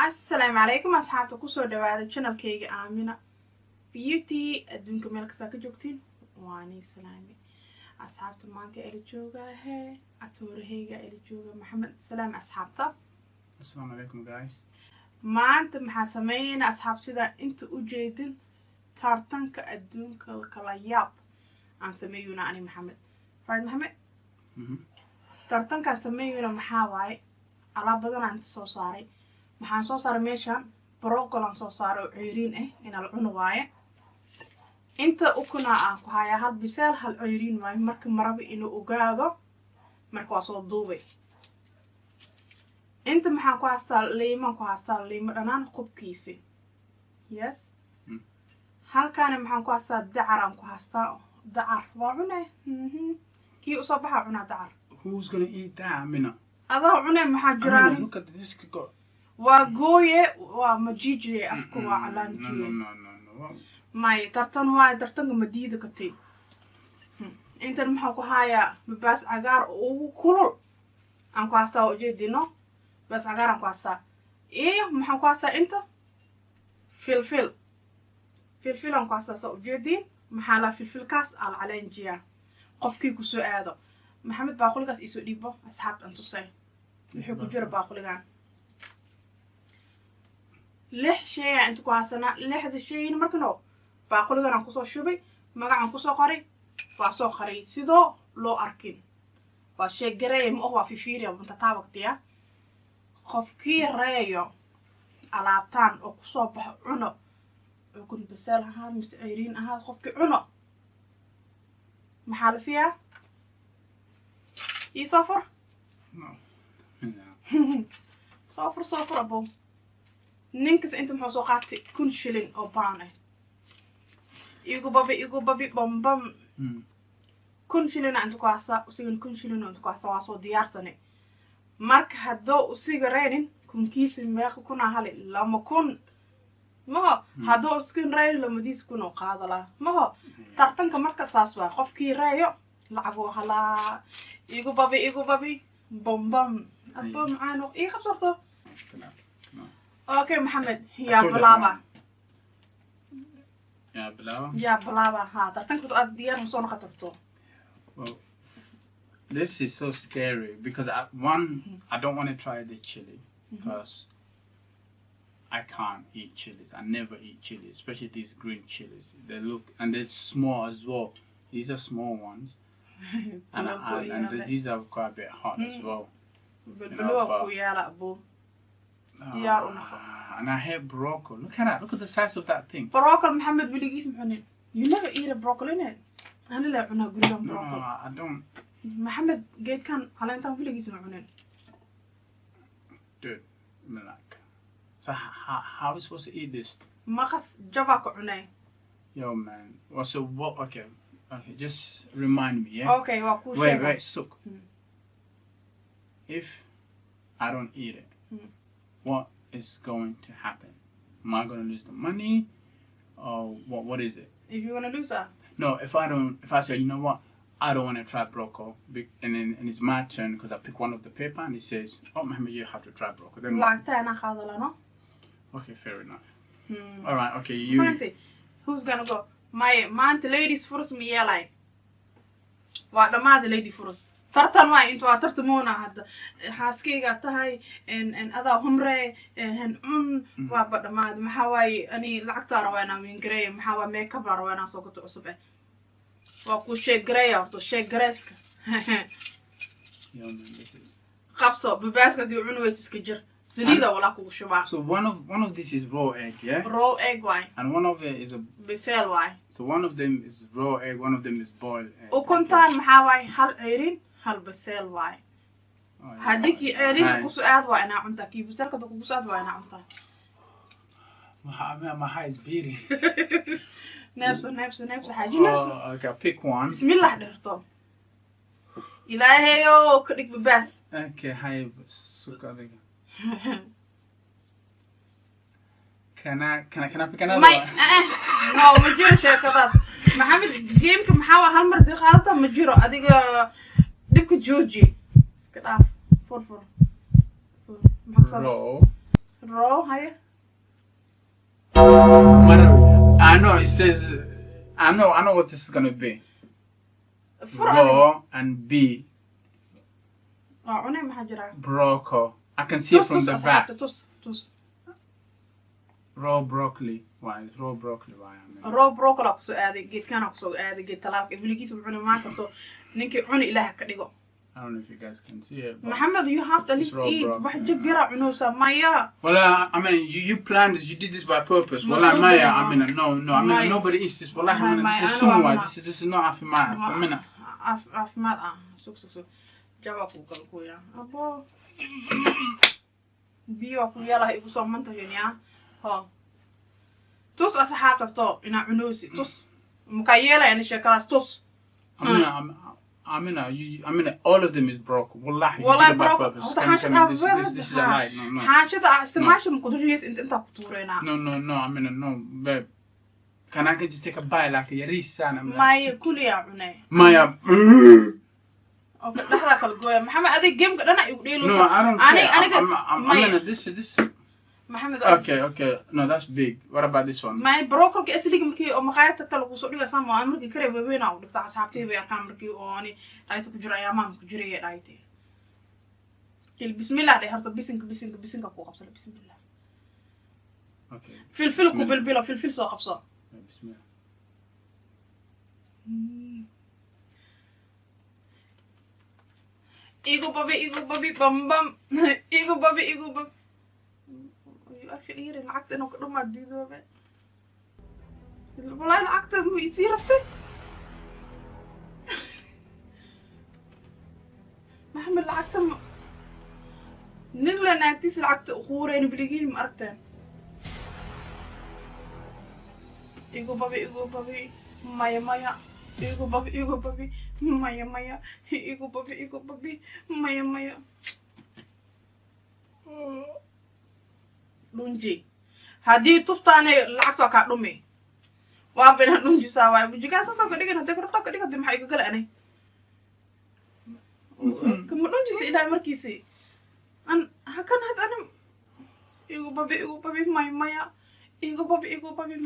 السلام عليكم أصحابتي كوسو دواada channelkayga Amenabeauty adduunka meel kasta ka joogtiin waani salaami asxaabta maanta ay joogahay atoorahayga ay jooga Maxamed salaam asxaabta Assalamu alaikum guys maanta maxaa sameeyna asxaab sida inta u jeedin tartanka adduunka kala yaab aan sameeyuna ani Maxamed faad Maxamed tartanka sameeyuna maxaa waay ala badan aan soo saaray maxaan soo saaray meeshan broccoli soo saaray ceeriin in la cuno waaye inta ukuna aan ku haya hal bisel hal ceeriin waaye marka maraba inuu ogaado marka waa soo duubay inta maxaan ku haystaa liima dhanaan qubkiisi yes halkaan maxaan ku haystaa dacar aan ku haystaa dacar waa cunay kii u soo baxa cuna dacar who's gonna eat that Amina adaa cunay maxaa jiraan look at this guy وقوية ومجيجي أفكوا على no. ماي ترتن مديدة كتير أنت المحكو هاي بس عجار وكل أنكو هسا وجدينه بس عجار أنكو هسا إيه محكو هسا أنت فلفل أنكو هسا وجدين محلا فلفل كاس على إنجيا قفكي كسو هذا محمد باقول كاس يسوي ديبه أصحاب أنتو ساي يحبوا جرب باقول كان لح شيء أنت كواسنا لحد الشيء مركنه باقول أنا كوسو شوبي ما عن كوسو قري فاسو قري سيدو لو أركين فشيء جري مقوى في فيريا وأنت تابك تيا خفكي رأيو على بتان أو كوسو بحنا يكون بسال هذا مستعيرين هذا خفكي عنا محالسيا يسافر صافر أبو نينكس أنت محوسو قاتي كل شيلين أو بانه يجو بابي بام كل شيلين أنت كواسا وسيجن كل شيلين أنت كواسا واسو ديار سنة مارك هدو وسيجرين كون كيس مياخو كنا هالي لما كون ما هدو سكين راي لما ديس كونو قادلا ما ترتن كمارك ساسوا قف كي رايو لعبو هلا يجو بابي بام أبو معانو إيه خبصرتو اوكي محمد يا بلابا ها ترتنك تقدير مصون خطرتو well this is so scary because I don't want to try the chili because I can't eat chilies. I never eat chili, especially these green chilies. They look and they're small as well. These are small ones and these are quite a bit hot as well. And I hate broccoli. Look at that. Look at the size of that thing. Broccoli, Muhammad, will you eat? You never eat a broccoli, innit? I don't like broccoli. No, I don't. Muhammad, get can. I don't will you eat? Dude, like. So how are we supposed to eat this? Makas jabak unay. Yo, man. Well, so what? Okay, just remind me, yeah. Okay, well, wait, sook. If I don't eat it, what is going to happen? Am I going to lose the money, or what is it? If you want to lose that? No, if I say, you know what, I don't want to try broccoli, and it's my turn because I pick one of the paper and it says, oh, Mohammed, you have to try broccoli. Then okay, fair enough. All right, okay, you. Monty, who's gonna go? My Monty, ladies first, me yelling. What the mother lady first? tartan waa inta waa tartamoona hadda xaaskeyga tahay in ada humre in waa badamaad maxaa waay ani lacagta rawaana min gareey maxaa waa makeup rawaana soo gato cusub waa ku sheegreey orto sheegreeska qabso bibaaska dii cunways iska jir salida wala ku shubaa. So one of this is raw egg, yeah? Raw egg why? And one of it is a bisel why? So one of them is raw egg, one of them is boiled egg. Ukuntaan maxaa waay hal ceerin hal bisel why? Hadiki ceerin ku soo aad waa ina cunta ki biselka ku soo aad waa ina cunta. My high is beating. نفس حاجة نفس. Okay, pick one. بسم الله درتو. إلهي كديك بباس. Okay, هاي سكر. Can I pick another one? No, مجرو شيء كذا. محمد جيمك محاول هالمرة دي خالته مجرو أديك ديك جوجي. كذا فور. Roll. raw هاي I know it says. I know what this is gonna be. Raw and B. عوني ما حجرا. Broccoli. I can see it from the back. توس. Raw broccoli. Why is raw broccoli? Why? raw broccoli أقصد هذا جيت كان أقصد هذا جيت طلع إبلي كيس بعوني ما كتو نينك عوني إله كديقو. I don't know if you guys can see it. محمد you have to at least eat. واحد جب يرى عنوسة مايا. Well, I mean, you planned this. You did this by purpose. Well, Maya, I mean, no. I mean, nobody eats this. Well, this is sumwa. This is not afimaya. I mean, afimaya. Suk. Java kuya. Abo. Biyo kuya lah ibu soman tayo niya. Ho. Tus asahap to ina unusi. Tus. Mukayela yani shakalas tus. I mean, all of them is broken. Wallahi broken. This is a lie. No. حاجة استماشي مقدريس أنت كتورينا. No. I mean, no, babe. Can I just take a bite like a yarisa? ما كل يا عني. Maya. Okay, ده كل جوي. محمد هذا جيم أنا يقولي No, I don't care. I mean, this. محمد. Okay. No, that's big. What about this one? ما broccoli كأسلي كمكي أو مقايت تطلق وصولي أسمع أمريكي كره ببينا أو بتاع صاحبتي بيا أمريكي أو أني أيتو كجرا يا مام كجري أيتي. كل بسم الله ده هرت بسنك أكو قبصة بسم الله. Okay. فلفل كو بلبلا فلفل سو قبصة. بسم الله. إيجو بابي بام إيجو بابي. Actually لعقت أنا كده ما أدي ذا والله لعقت يصير أفتي محمد لعقت نغلى نعتيس لعقت أخورين بلقيني مأركتين إيجو بابي مايا إيجو بابي مايا إيجو بابي مايا lunji hadii tuftaane lacagta ka dhumi waa bina lunji saaway bujiga soo ka dhigan hadii korto ka dhigad maxay ka kala anay kuma lunji si ilaa markiisi an hakan had anam igu babi maya igu babi maya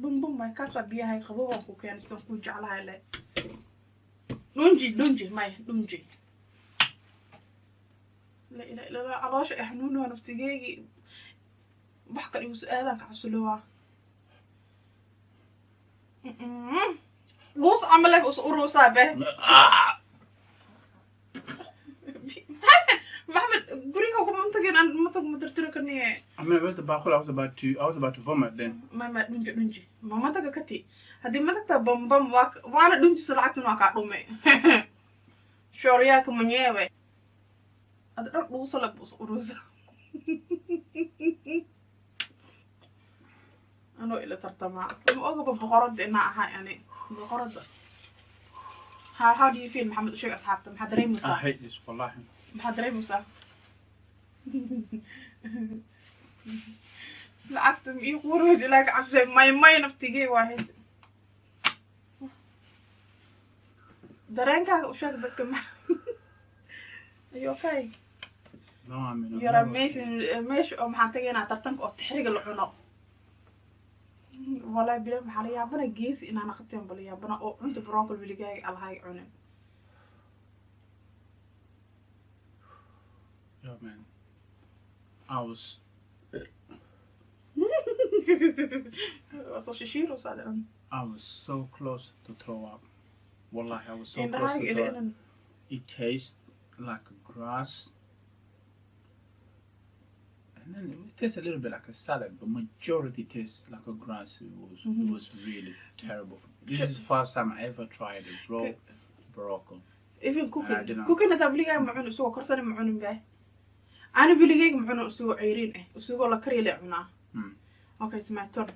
bum may ka soo biyahay qabo waan ku keenay soo ku jeclahay le lunji may lunji la alaash ahnuun wa naftigeegi بحكي لي سؤالك عسلوها بوس عملك بوس قروسة به محمد قريك هو منطقين أنا ما ترتركني I mean, I was about to vomit then. ما دونجي ما تكتي هذه ما تبم وانا دونجي سرعة نوكا رومي شورياك من يوي هذا بوصل بوس قروسة أنا إلى ترتمع لما أقرب بقرد إنها يعني بقرد how do you feel محمد شو أصحابته محضرين موسى I hate this والله محضرين موسى لعقتم يقولوا هذي لك عشان ما نفتيجي واحد درينك وشو بدك are you okay no I mean you're amazing مش محتاجين ترتنك أو تحرق العنق والله بلا محل يا بنا جيس إن أنا خدتهم بلا يا بنا أو أنت براكل بلي جاي على هاي عنب. Yo man, I was. I was so close to throw up. Wallahi, I was so close to throw up. It tastes like grass. And then it tastes a little bit like a salad, but majority tastes like a grass. It was really terrible. This is the first time I ever tried a raw broccoli. Even cooking أنا بليجي معونه سوى كرسنا معونه به. أنا بليجي معونه سوى عيرين وسوى لا كري لعنا. Okay, it's my turn.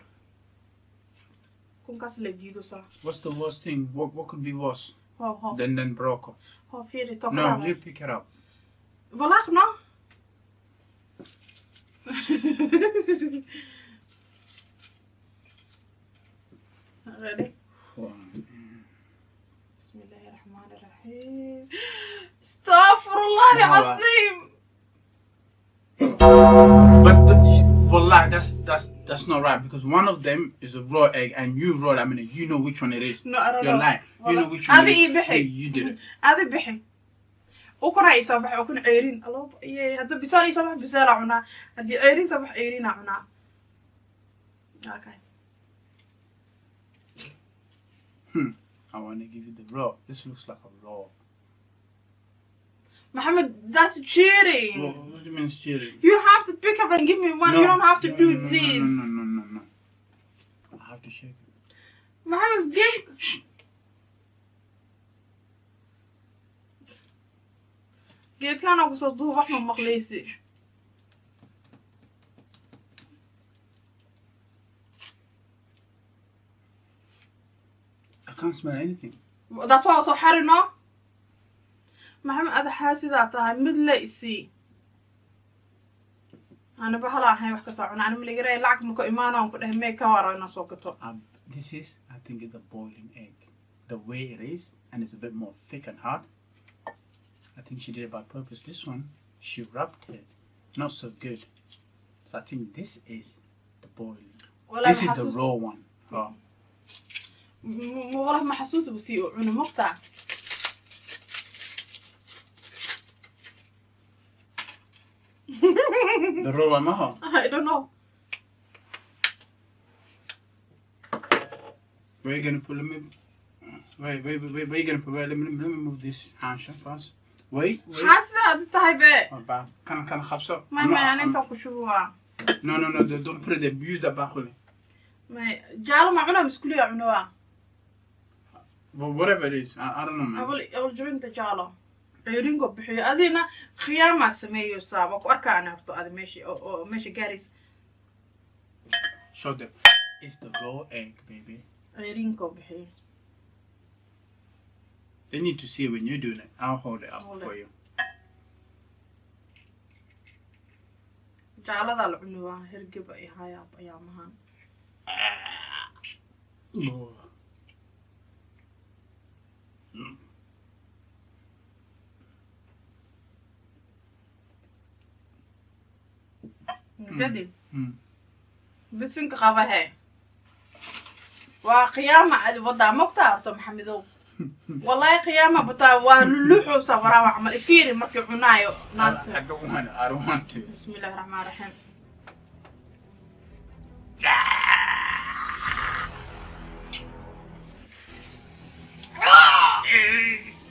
كون كاس لجيدو صح. What's the worst thing? What could be worse? Ho. Than broccoli? Ho, فيري talk. No, you pick it up. بلاك no. Ready? بسم الله الرحمن الرحيم. استغفر الله العظيم. But that's not right because one of them is a raw egg and you raw. I mean, you know which one it is. No, I don't You're know. lying. You know which one it is. You did it. هذا بحي. وكنا يصبح وكنا عيرين. الله إيه هذا بيصير يصبح بيصير عنا. هذا عيرين صبح عيرين عنا. Okay. I want to give you the raw. This looks like a raw. Mohammed, that's cheating. What do you mean it's cheating? You have to pick up and give me one. No, You don't have to do no, this. No. I have to shake it. Mohammed, give. قلت كان أبو صدوه أحمد مخليسي. I can't smell anything. That's why I was so hard enough. محمد هذا حاسد أعطاها من لا يسي. أنا بحلا هاي وحكي صعبنا أنا ملي قرأي لعك مكو إيمانا وكده ميكا ورانا سوكتو. This is, I think, it's a boiling egg. The way it is, and it's a bit more thick and hard. I think she did it by purpose. This one, she rubbed it. Not so good. So I think this is the boiling. This is the raw one. Oh. والله ما حسوس بسيء عنا مقطع. The raw one, Maha? I don't know. Where are you gonna put? Let me. Wait. Where are you gonna put? Wait, let me move this hansha first. Wait. حاسة تهيبة. Oh, back. Can I have some? ما أنا أنت كشوفها. No. Don't put it there. Use that back only. ما جالو معنا مسكولي عنوها. Well, whatever it is, I don't know, man. أول جبين تجالو. عيرينكو بحي. أدينا خيامة سميو صعبة. وأركا أنا أفتو هذا ماشي جاريس. Show them. It's the raw egg, baby. عيرينكو بحي. They need to see when you're doing it. I'll hold it up for you. جالو ذا العنوها. هرقب أي هاي أيامها. جدي بس إنك قبلها وقيامة عاد وضع مقطع محمدو والله قيامة بتاع ولوحو صبرا وعمل فيري مركي عنايو I don't want to. بسم الله الرحمن الرحيم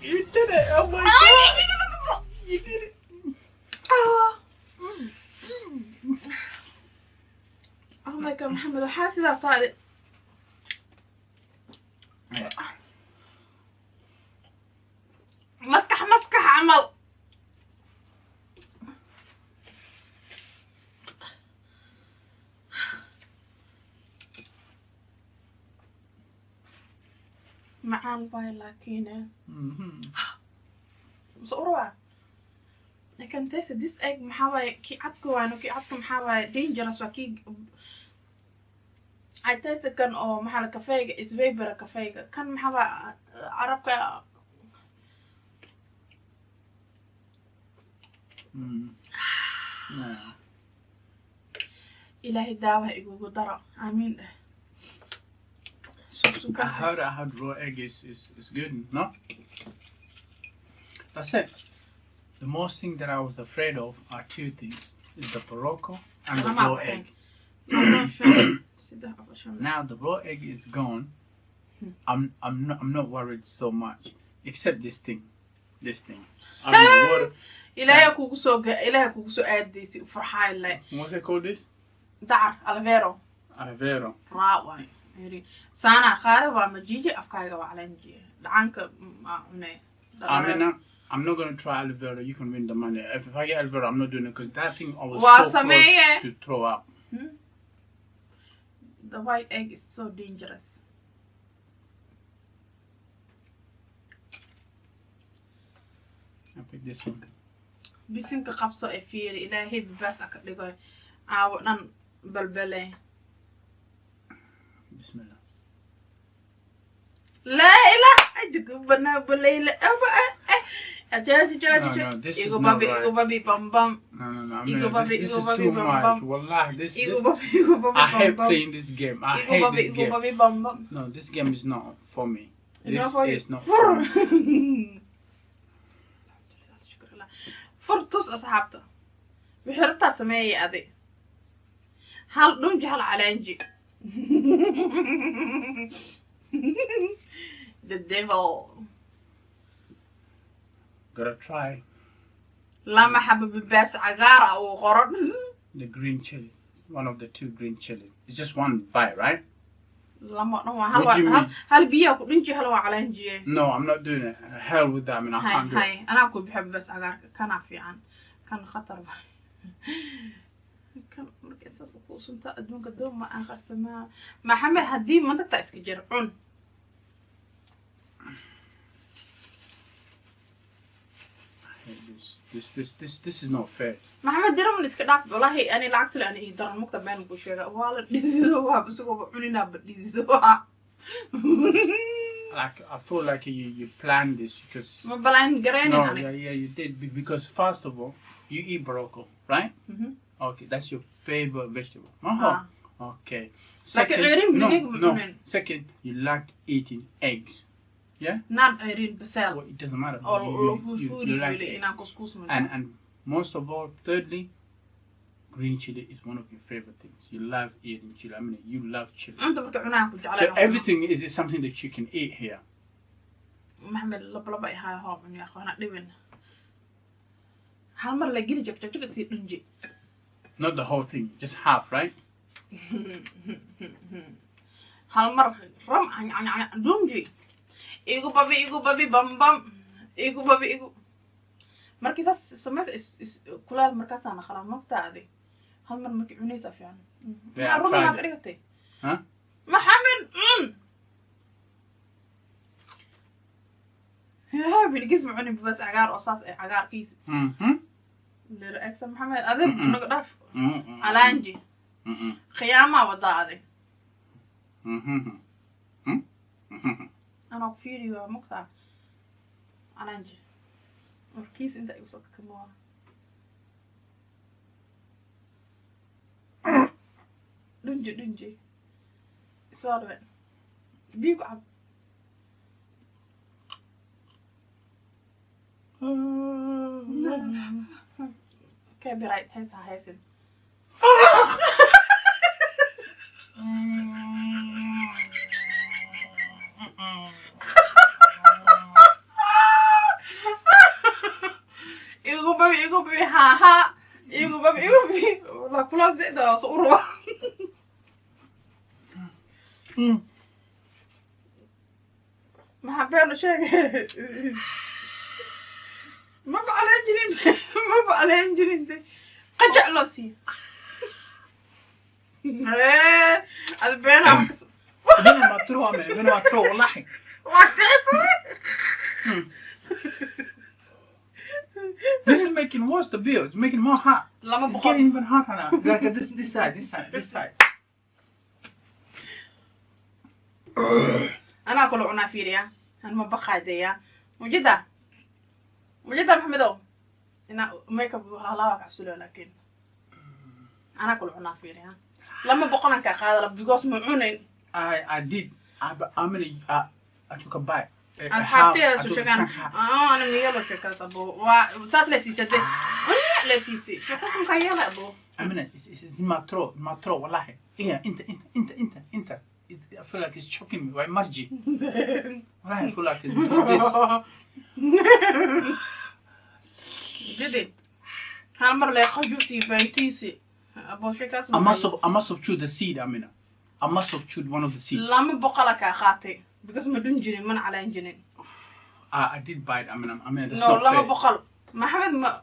You did it! Oh my god! You did it! Oh my god محمد وحاسدة طالع مسكح عمل معان باي لكن صورة I can taste this egg محاوي كي عدكو وانو كي عدكو محاوي dangerous وكي I taste كان أو محل كافيه is way better كافيه كان محاوي عربك إلهي دعوة إيجو درا آمين I heard raw egg is good, no? That's it. The most thing that I was afraid of are two things. Is the Barocco and the raw egg. Now the raw egg is gone. I'm not worried so much. Except this thing. I don't know what إلهي كوكسو أديسي وفرحان لي. What's it called this? دعر ألفيرو. Alvero. راوي. سانا خارج ومجيجي أفكاري وعلنجي. دعنك Amena, I'm not gonna try Alvero. You can win the money. If I get Alvero, I'm not doing it because that thing I was so close to throw up. The white egg is so dangerous. I pick this one. بيسنك قبصة إفيري إلهي بباس أكلي عاونا بلبلة. بسم الله. لا أدق بنا بليلة No, this is not right. Ego babi bum bum. No, Ego babi, this ego is babi, too bum, much. bum. Wallah, Ego babi I hate bum bum. playing this game. I Ego hate babi, this ego game. babi bum bum. No, this game is not for me. It's This not for you. is not for me. فرطوس أصحابته بحربتها سمية أذي هل نمجي هل علانجي the devil Gotta try لما حبب بس عقار أو غرض the green chili. One of the two green chili. It's just one bite, right? لما What do you mean? هل بيا نمجي هل علانجي No, I'm not doing it. Hell with that. I mean, I can't do it. هاي أنا أكون بحب بس عقار كان في عن كان خطر كان مركز وصلت أدون قدوم ما آخر سما ما حمل هدي ما تتأسك جرعون This is not fair. محمد ديرو من إسكداك والله أنا لعبت لأني إدار المكتب بين بوشيرة والله ديزوها بس هو بعونينا بديزوها Like I feel like you planned this because ما بلاين جرين no, يعني you did because first of all you eat broccoli, right? Okay, that's your favorite vegetable. Okay. Second, second, you like eating eggs. Yeah? Not eating basal. Well, it doesn't matter. Or You like really it. in a couscous. And most of all, thirdly, green chili is one of your favorite things. You love eating chili. I mean, you love chili. So everything is something that you can eat here. محمد لبلبا هاي هو من يا أخوانا دبن. هالمرة لقيني جك يصير نجي. Not the whole thing, just half, right? هالمرة رم عن دونجي. إيجو بابي بام بام. إيجو بابي إيجو. مركز سمس كل المركز أنا خلاص نقطة هذه. هالمرة مركز عنيسة فيها. Yeah, ما طريقتي. Huh? محمد. ها بيلقيس معوني بس عقار أساس عقار كيس. لرأيك محمد أذن نقدر علانجي. خيامة وضاعي. أنا فيديو مقطع علانجي. الكيس أنت يوصلك كمان. دنجي. سؤال وين؟ بيقعد. كيف برايت حسها حسن يقول بابي ها يقول بابي والله كلها زيادة صورة ما حبينا شيء ما بقى على جنين قجع لوسي البينا مكسو بينا ما تروح والله This is making worse the bill. It's making more hot. It's getting even hotter now. Like this side. أنا أكل عنافيريا أنا ما بخادية وجدا محمدو أنا ميك اب هلاك عسولة لكن أنا أكل عنافيريا لما بقولن كخاذ because معونين I took a bite. أصحابتي شكان أنا ميلا شكان أبو وصار لسيسة لسيسة شكان مخيلة أبو it's in my throat والله إيه أنت I feel like it's choking me why marji I feel like it's doing this جدي هالمرة لا يخجوسي بيتيسي أبو شكان I must have chewed the seed Amina I must have chewed one of the seeds لما بقولك أخاتي because ما دون من على إنجنين I did bite Amina that's no not fair لما بقول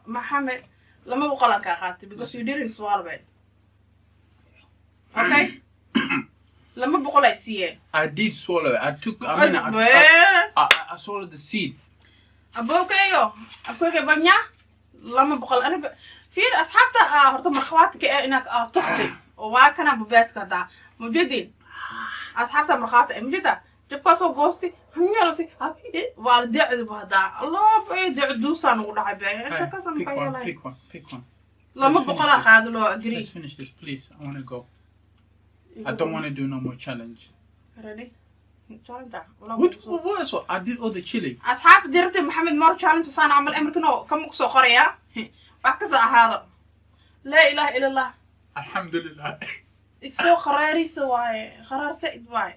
محمد لما بقولك أخاتي because you didn't swallow it okay لما بقول أسيه I did swallow it I took I swallowed the seed أبوك أكوك بنيا لما بقول أنا في أصحابته هرتم أخواتك إنك تخطي وواكنا بباس كذا موجودين أصحابته مرخات موجودة jabkaasoo goostay hanyaalasi waa dacdi bahdaa allah bay dacduusaan ugu dhacay baa inta ka Pick one, samqayalay pick one. lama Let's finish boqolaa this. qaado loo agree Let's finish this, please. I want to go. I don't want to do no more challenge. ready challenge What is what? I did all the chili. asxaab dirabta maxamed mar challenge saan amal amarkano kam ku soo qoraya wax ka soo ahaado la ilaha illa allah Alhamdulillah. isoo kharaarisa waaye kharaar said waaye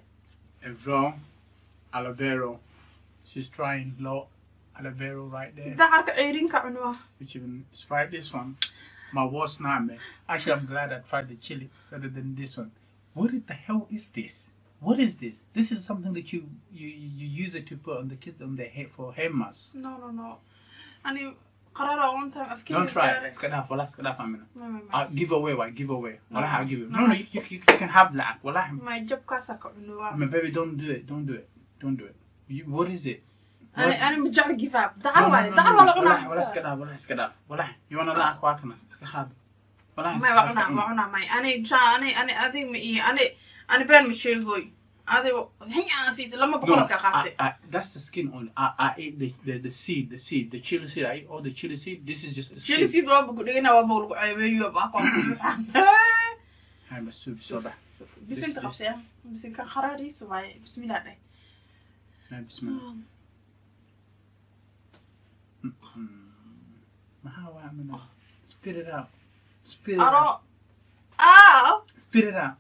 A raw aloe vera. She's trying low aloe vera right there. dacarka ceerinka cunwa Which even tried this one. My worst nightmare. Actually, I'm glad I tried the chili rather than this one. What the hell is this? What is this? This is something that you use it to put on the kids on their head for hair mask. no ani qaraara one time afkii Don't try it. It's gonna have Amina. Give away, why? Give away. Wallah, I'll give you. No, you can have that. Wallah. my jabkaasa ka cunwa My baby, don't do it. Don't do it. Don't do it. What is it? ani majal give up No, dacar no, waaye no, dacar no, wala no. cunaa Wallah, iska dhaaf, wallah, iska dhaaf. Wallah, you wanna laugh? Waa kana. Iska haad. Wallah, may iska waa cunaa may ani adi ma iyo ani been ma sheegoy adi hanyaan lama boqol ka qaatay that's the skin only. I ate the seed, the chili seed. I ate all the chili seed. This is just the skin. chili seed waa bugu dhigana waa bowl ceebeeyo baa ko I'm a soup soda. bisinka qabsaya bisinka kharaariisa waaye bismillah day Bismillah. How am I? Spit it out. Spit it aro out. Spit it out.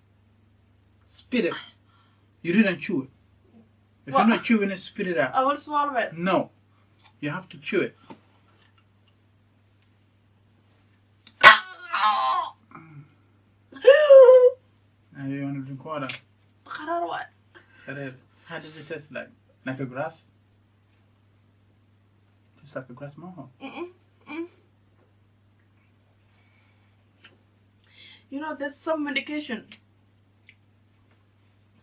Spit it. You didn't chew it. If What? you're not chewing it, spit it out. I will swallow it No. You have to chew it. Now you want to drink water. qaraar waaye How does it taste like? Like a grass? Just like a grass moho. You know, there's some medication.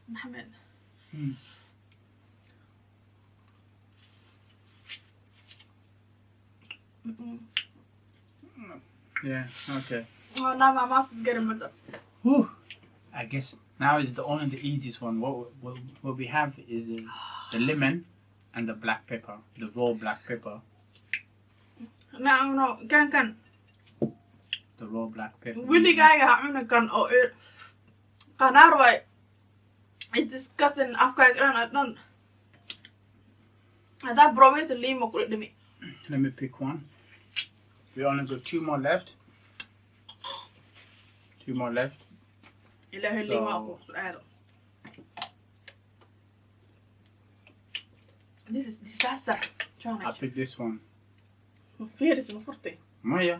Mohammed. Yeah, okay. Oh, now my mouth is getting better. Whew. I guess now is only the easiest one. What we have is the lemon and the black pepper, the raw black pepper. No, can. The raw black pepper. Willy guy ha kan oo qanaar way. It's disgusting afka gran. That promise limo ku dhimi. Let me pick one. We only got 2 more left. 2 more left. Ilahi limo ku aado. This is disaster. I pick this one. Fear is mafurtay. Maya.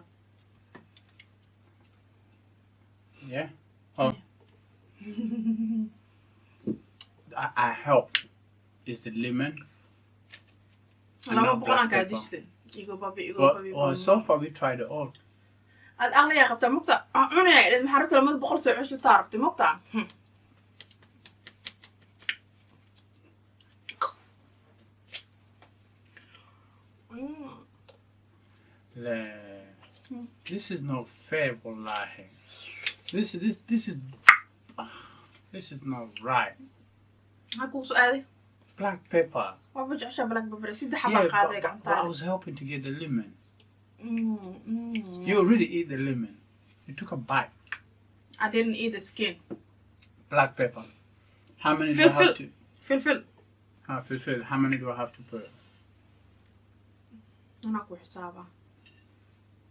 Yeah. Oh. I help. Is the lemon. Lama boqolan ka dishtin. Igo babi. Well, so far we tried it all. الأغلى يا خبطة مقطع عمرنا لازم حرت لما بقول سوي شو تعرف مقطع This is not fair, wallahi. This is not right. هاكو سؤالي Black pepper. ما بجي عشان بلاك ببرة سيدي Yeah, حبة قاعدة but I was helping to get the lemon. You You already eat the lemon. You took a bite. I didn't eat the skin. Black pepper. How many do I have to? فلفل. Fulfill. How many do I have to put? أنا أكو حسابها.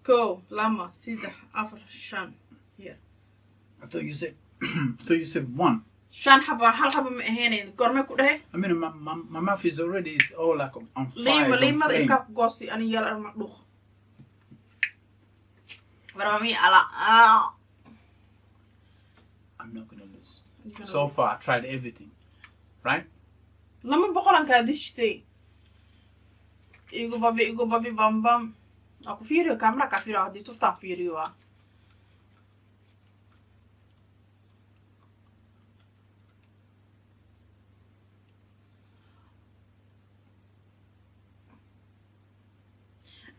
كو لما سيدي أفر شان. Here. I thought you said 1. شان حبة هل حبة هنا قرمة كده. I mean, my mouth is already all like on fire. ليما إنك قصي أنا يلا المطبخ. برامي على I'm not gonna lose. So far, I tried everything. Right? لما بقول أنك دشتي. إيجو بابي بام بام. أكو فيريو كاميرا كافيرا هدي تفتح فيريو.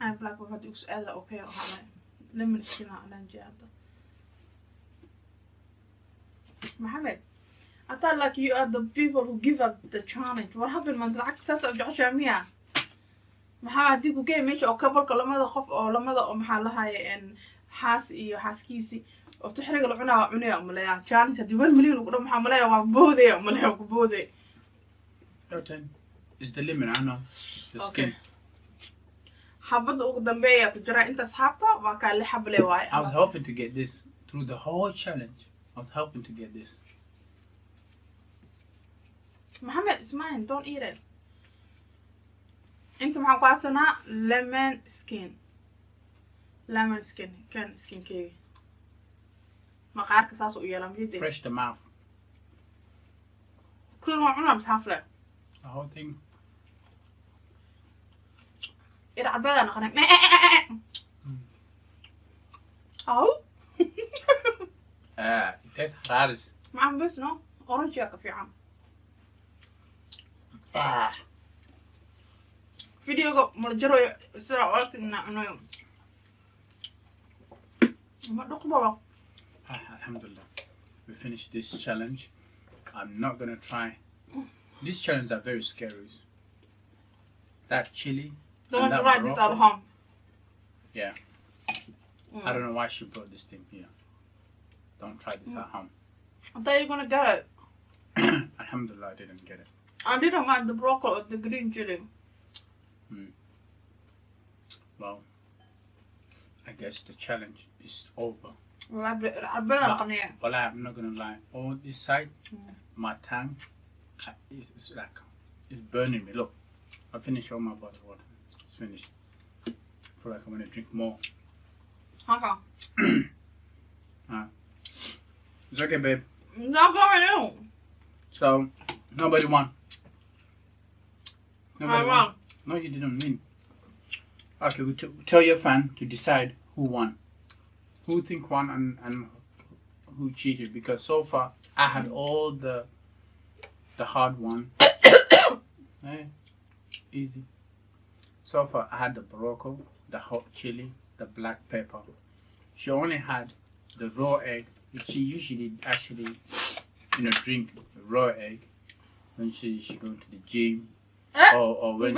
أنا بلاك وهدي أسأل أوكي وهلا لما نسكنا على نجاده. محمد I thought like you are the people who give up the challenge. What happened man lacag saas u jeceshaa miya maxaa hadii ku game meesha oo kabalka lamada qof oo lamada oo maxaa lahaye in xaas iyo xaaskiisi oo tixriga la cunaya umaleeyaa challenge hadii 1 million ugu dhaw maxaa umaleeyaa waa boodaya umaleeyaa ku booday 10 is the limit I know the skin xabada ugu dambeeya ku jira inta asxaabta waa ka li xable waay I was hoping to get this through the whole challenge. I was hoping to get this. Mohammed, it's mine. Don't eat it. انت maxaa ku haysanaa lemon skin kan skinkeega maqaarka saas u yeelan bidii Fresh the mouth. kun waa cunaa msaafle The whole thing. ira cabada naqanay aw It tastes hard. معهم بس نو اورنج يا كفي عام فيديو مرجرو ساعة وقت انه ما دقبوا Alhamdulillah. We finished this challenge. I'm not gonna try. These challenges are very scary. That chili. don't that try this at home. Yeah. I don't know why she brought this thing here. Don't try this at home. I thought you were gonna get it. Alhamdulillah, I didn't get it. I didn't mind the broccoli or the green chili. Well, I guess the challenge is over. Well, I'm not gonna lie. On this side, my tongue is like it's burning me. Look, I finished all my bottle of water. It's finished. I feel like I'm gonna drink more. Okay. It's okay, babe. Not going on. So nobody won. I won. No, you didn't win. Okay, we tell your fan to decide who won. Who think won and who cheated, because so far I had all the hard one. Hey, easy. So far I had the Morocco, the hot chili, the black pepper. She only had the raw egg, which she usually actually, drink raw egg when she going to the gym. Or when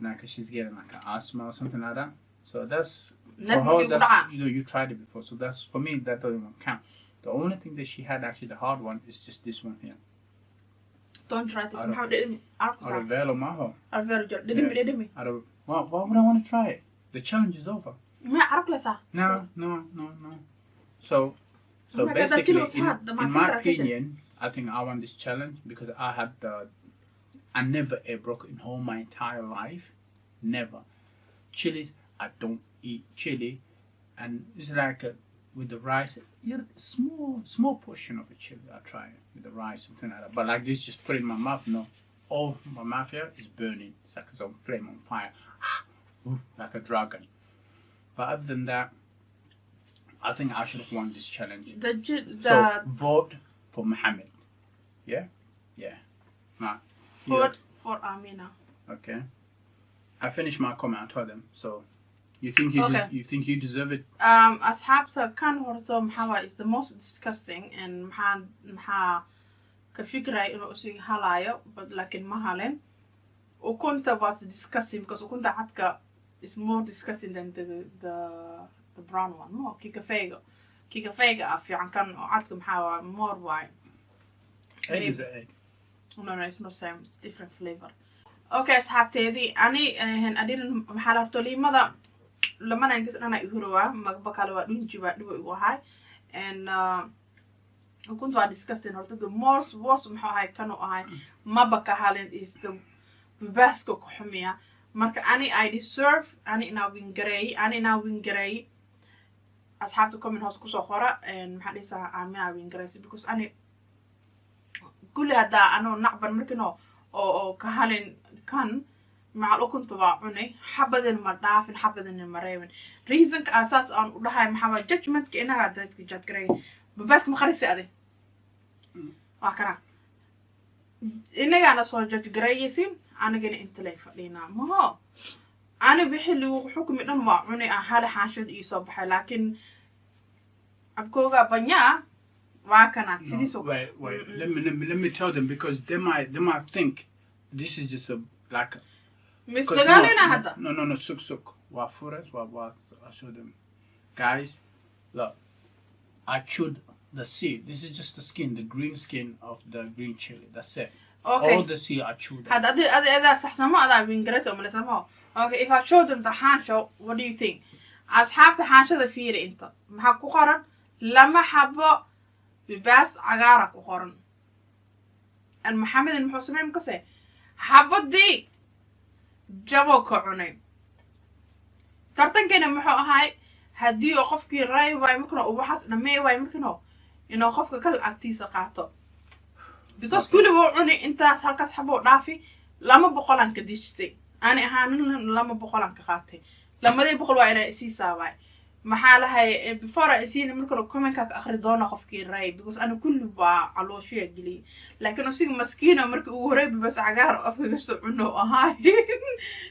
like she's getting like an asthma or something like that. So that's for her. That's, you tried it before, so that's for me. That doesn't even count. The only thing that she had actually the hard one is just this one here. Don't try this. Why would I want to try it? The challenge is over. No. So basically, in my opinion, I think I won this challenge because I never ate broccoli in all my entire life. Never. Chilies, I don't eat chili. And it's like with the rice, small portion of a chili I try with the rice, something like that. But like this, just put it in my mouth, no. Oh, my mouth here is burning. It's like it's on flame, on fire. Like a dragon. But other than that, I think I should have won this challenge. So vote for Mohammed. Yeah? Yeah. Nah. Vote for Amina. Okay. I finished my comment, I told them. So you think you deserve it? أصحابته كان هرتو محاوى is the most disgusting and محا كفكرة إنه أسوي هلايو but لكن ما هلين وكنت was disgusting because وكنت عتك is more disgusting than the brown one. No, kika fega في عن كان عتك محاوى more white. Egg is an egg. No, it's not same. It's different flavor. Okay, أصحابتي أني هن أدين محل هرتو لي ماذا لما ننقص أنا يهروا ما بكالوا دونجي بدو وهاي and وكنت واحد disgusting هرتو the worst محا هاي كانوا هاي ما بكالين is the best كحمية marka I deserve أنا win gray أصحابتي كمان هاس كوسو خورا and محل إسا أنا win gray because أنا كل هذا أنا نعبر مركنه أو كهالين كان مع كنت بعوني حبذا المدافن حبذا المرايون reason كأساس أن وده محاول judgment كأنها قاعدة جد كري بس مخرس هذا وكنا إني أنا صار جد كري يسين أنا جاني انتلاف لينا ما هو أنا بحلو حكم إنه معوني أهل حاشد يصبح لكن أبكوغا بنيا waa kana No, sidiisu wait. Let me tell them because they might think this is just a like. misdagaalina hadda No. Suk. Wa forest. Wa. I show them, guys. Look, I chewed the seed. This is just the skin, the green skin of the green chili. That's it. okay All the seed I chewed. hadda ada saxsamo ada ingiriis oo malesamo okay if I show them the hansho what do you think asxaabta hanshada fiiri inta maxaa ku qoran lama xabo bibaas cagaara ku qoran an maxamed muxuu sameeyay kase xabadii jabo ka cunay tartankeena muxuu ahay haddii oo qofkii raay waay markana uu waxaas dhammeey waay markana inuu qofka kala agtiisa qaato because kulli wuu cunay intaas halkaas xabo dhaafi 200 aan ka dijisay ani ahaanin 200 aan ka qaatay 200 waa inay isii saabay maxaa lahay before I see markana comment-ka akhri doono qofkii raay because ana kulli waa calooshiya gili laakiin usiga maskiina markii uu horay bas cagaar afka soo cuno ahaa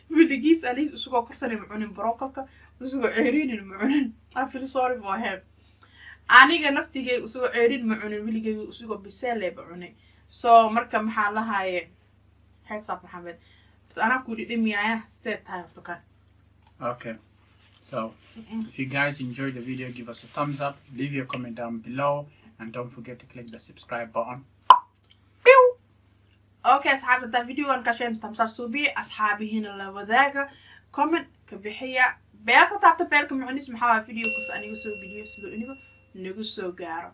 widigiis aliis usoo korsanay cunin brokolka usoo ceeriin mucunin I feel sorry for him aniga naftigay usoo ceeriin mucunin wiligay usoo bisele bacunay so marka maxaa lahaye xisab maxamed ana ku dhimiyaya state time to kan Okay. So, if you guys enjoyed the video, give us a thumbs up, leave your comment down below, and don't forget to click the subscribe button. Okay, asxaabta ta video-gan qashin thumbs up suubi asxaabihiina la wadaaga comment ka bixiya beelka taabta beelka muxunis maxaa video kus aniga soo geliyo sidoo iniga nagu soo gaaro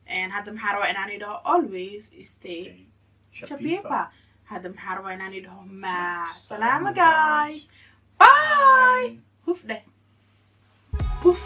and hadda maxaa rabaa inaan idhaho always stay Jabiiba hadda maxaa rabaa inaan idhaho ma salaama guys bye Poof.